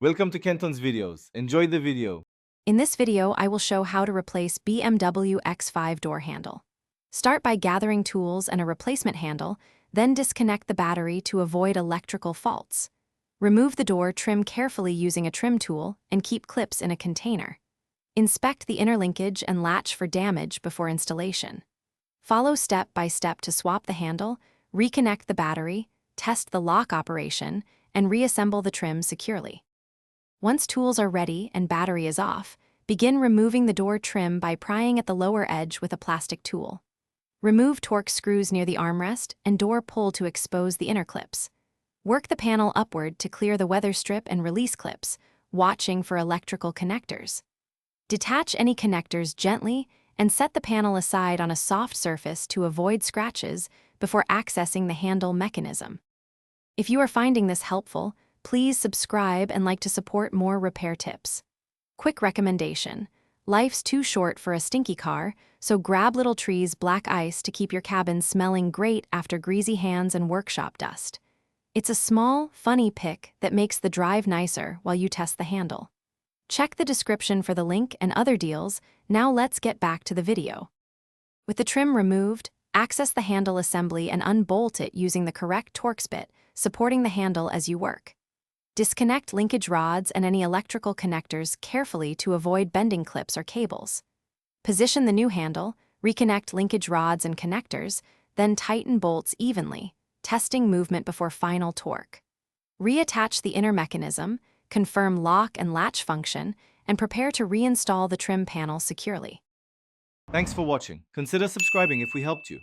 Welcome to Kenton's videos. Enjoy the video. In this video, I will show how to replace BMW X5 door handle. Start by gathering tools and a replacement handle, then disconnect the battery to avoid electrical faults. Remove the door trim carefully using a trim tool and keep clips in a container. Inspect the inner linkage and latch for damage before installation. Follow step by step to swap the handle, reconnect the battery, test the lock operation, and reassemble the trim securely. Once tools are ready and battery is off, begin removing the door trim by prying at the lower edge with a plastic tool. Remove torque screws near the armrest and door pull to expose the inner clips. Work the panel upward to clear the weather strip and release clips, watching for electrical connectors. Detach any connectors gently and set the panel aside on a soft surface to avoid scratches before accessing the handle mechanism. If you are finding this helpful, please subscribe and like to support more repair tips. Quick recommendation: life's too short for a stinky car, so grab Little Tree's black ice to keep your cabin smelling great after greasy hands and workshop dust. It's a small, funny pick that makes the drive nicer while you test the handle. Check the description for the link and other deals. Now let's get back to the video. With the trim removed, access the handle assembly and unbolt it using the correct Torx bit, supporting the handle as you work. Disconnect linkage rods and any electrical connectors carefully to avoid bending clips or cables. Position the new handle, reconnect linkage rods and connectors, then tighten bolts evenly, testing movement before final torque. Reattach the inner mechanism, confirm lock and latch function, and prepare to reinstall the trim panel securely. Thanks for watching. Consider subscribing if we helped you.